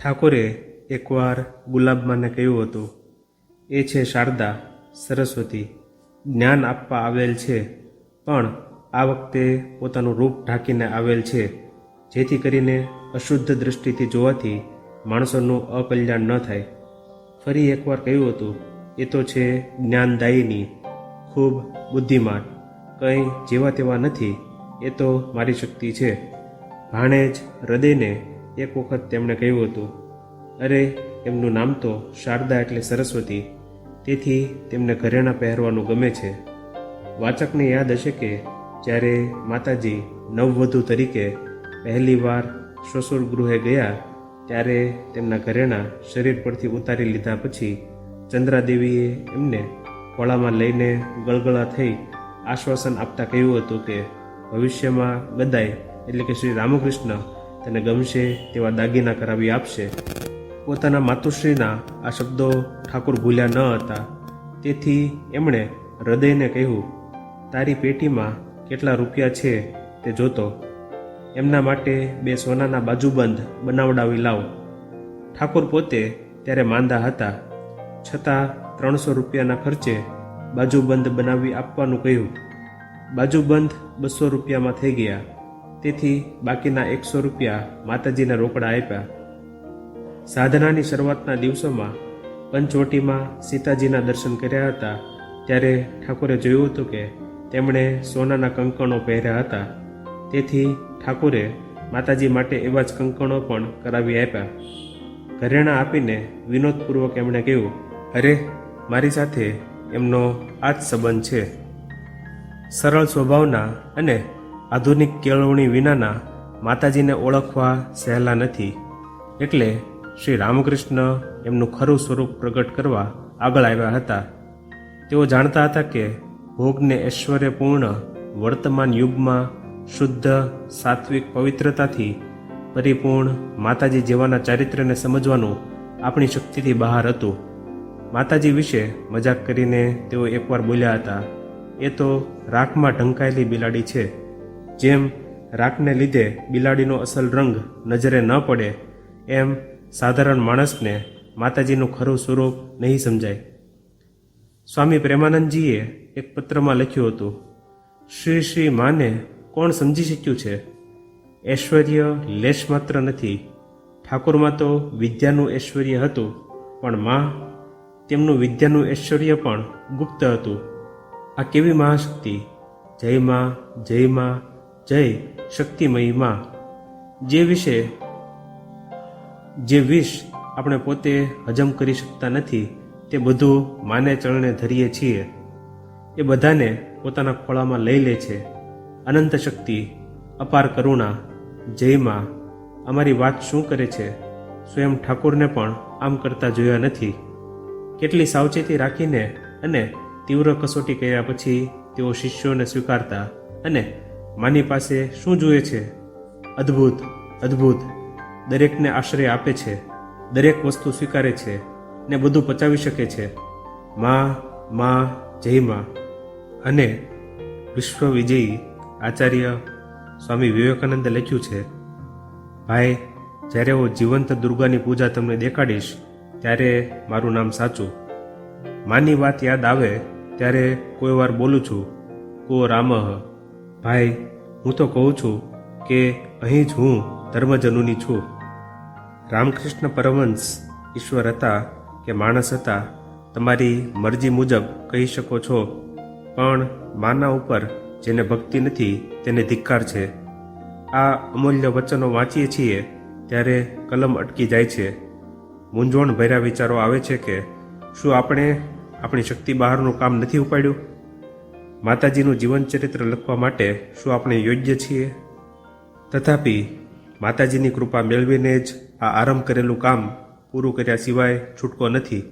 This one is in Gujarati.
ઠાકોરે એકવાર ગુલાબમાને કહ્યું હતું, એ છે શારદા સરસ્વતી, જ્ઞાન આપવા આવેલ છે, પણ આ વખતે પોતાનું રૂપ ઢાંકીને આવેલ છે, જેથી કરીને અશુદ્ધ દૃષ્ટિથી જોવાથી માણસોનું અકલ્યાણ ન થાય. ફરી એકવાર કહ્યું હતું, એ તો છે જ્ઞાનદાયિની, ખૂબ બુદ્ધિમાન, કંઈ જેવા તેવા નથી, એ તો મારી શક્તિ છે. ભાણેજ હૃદયને એક વખત તેમણે કહ્યું હતું, અરે એમનું નામ તો શારદા એટલે સરસ્વતી, તેથી તેમને ઘરેણાં પહેરવાનું ગમે છે. વાચકને યાદ હશે કે જ્યારે માતાજી નવવધુ તરીકે પહેલીવાર શ્વશુર ગૃહે ગયા ત્યારે તેમના ઘરેણાં શરીર પરથી ઉતારી લીધા પછી ચંદ્રાદેવીએ એમને ખોળામાં લઈને ગળગળા થઈ આશ્વાસન આપતા કહ્યું હતું કે ભવિષ્યમાં ગદાય એટલે કે શ્રી રામકૃષ્ણ તેને ગમશે તેવા દાગીના કરાવી આપશે. પોતાના માતુશ્રીના આ શબ્દો ઠાકોર ભૂલ્યા ન હતા, તેથી એમણે હૃદયને કહ્યું, તારી પેટીમાં કેટલા રૂપિયા છે તે જોતો, એમના માટે 2 સોનાના બાજુબંધ બનાવડાવી લાવ. ઠાકોર પોતે ત્યારે માંદા હતા, છતાં 300 રૂપિયાના ખર્ચે બાજુબંધ બનાવી આપવાનું કહ્યું. બાજુબંધ 200 રૂપિયામાં થઈ ગયા, તેથી બાકીના 100 રૂપિયા માતાજીને રોકડા આપ્યા. સાધનાની શરૂઆતના દિવસોમાં પંચવટીમાં સીતાજીના દર્શન કર્યા હતા ત્યારે ઠાકોરે જોયું હતું કે તેમણે સોનાના કંકણો પહેર્યા હતા, તેથી ઠાકોરે માતાજી માટે એવા જ કંકણો પણ કરાવી આપ્યા. ઘરેણાં આપીને વિનોદપૂર્વક એમણે કહ્યું, અરે મારી સાથે એમનો આ જ સંબંધ છે. સરળ સ્વભાવના અને આધુનિક કેળવણી વિનાના માતાજીને ઓળખવા સહેલા નથી, એટલે શ્રી રામકૃષ્ણ એમનું ખરું સ્વરૂપ પ્રગટ કરવા આગળ આવ્યા હતા. તેઓ જાણતા હતા કે ભોગને ઐશ્વર્યપૂર્ણ વર્તમાન યુગમાં શુદ્ધ સાત્વિક પવિત્રતાથી પરિપૂર્ણ માતાજી જેવાના ચારિત્ર્યને સમજવાનું આપણી શક્તિથી બહાર હતું. માતાજી વિશે મજાક કરીને તેઓ એકવાર બોલ્યા હતા, એ તો રાખમાં ઢંકાયેલી બિલાડી છે. જેમ રાખને લીધે બિલાડીનો અસલ રંગ નજરે ન પડે, એમ સાધારણ માણસને માતાજીનું ખરું સ્વરૂપ નહીં સમજાય. સ્વામી પ્રેમાનંદજીએ એક પત્રમાં લખ્યું હતું, શ્રી શ્રી માને કોણ સમજી શક્યું છે? ઐશ્વર્ય લેશ માત્ર નથી. ઠાકોરમાં તો વિદ્યાનું ઐશ્વર્ય હતું, પણ મા તેમનું વિદ્યાનું ઐશ્વર્ય પણ ગુપ્ત હતું. આ કેવી મહાશક્તિ! જય મા, જય મા, જય શક્તિમયી મા! જે વિષ આપણે પોતે હજમ કરી શકતા નથી તે બધું માને ચરણે ધરીએ છીએ. એ બધાને પોતાના ખોળામાં લઈ લે છે. અનંત શક્તિ, અપાર કરુણા, જય મા! અમારી વાત શું કરે છે? સ્વયં ઠાકોરને પણ આમ કરતા જોયા નથી. કેટલી સાવચેતી રાખીને અને તીવ્ર કસોટી કર્યા પછી તેઓ શિષ્યોને સ્વીકારતા અને માની પાસે શું જોઈએ છે? અદ્ભુત, અદ્ભુત! દરેકને આશ્રય આપે છે, દરેક વસ્તુ સ્વીકારે છે ને બધું પચાવી શકે છે. મા, મા, જય મા! અને વિશ્વ વિજયી આચાર્ય સ્વામી વિવેકાનંદે લખ્યું છે, ભાઈ, જ્યારે હું જીવંત દુર્ગાની પૂજા તમને દેખાડીશ ત્યારે મારું નામ સાચું. માની વાત યાદ આવે ત્યારે કોઈ વાર બોલું છું, કો રામઃ. ભાઈ, હું તો કહું છું કે અહીં જ હું ધર્મજનુની છું. રામકૃષ્ણ પરમહંસ ઈશ્વર હતા કે માણસ હતા તમારી મરજી મુજબ કહી શકો છો, પણ માના ઉપર જેને ભક્તિ નથી તેને ધિક્કાર છે. આ અમૂલ્ય વચનો વાંચીએ છીએ ત્યારે કલમ અટકી જાય છે. મૂંઝવણ ભર્યા વિચારો આવે છે કે શું આપણે આપણી શક્તિ બહારનું કામ નથી ઉપાડ્યું? માતાજીનું જીવનચરિત્ર લખવા માટે શું આપણે યોગ્ય છીએ? તથાપિ માતાજીની કૃપા મેળવીને જ આ આરંભ કરેલું કામ પૂરું કર્યા સિવાય છૂટકો નથી.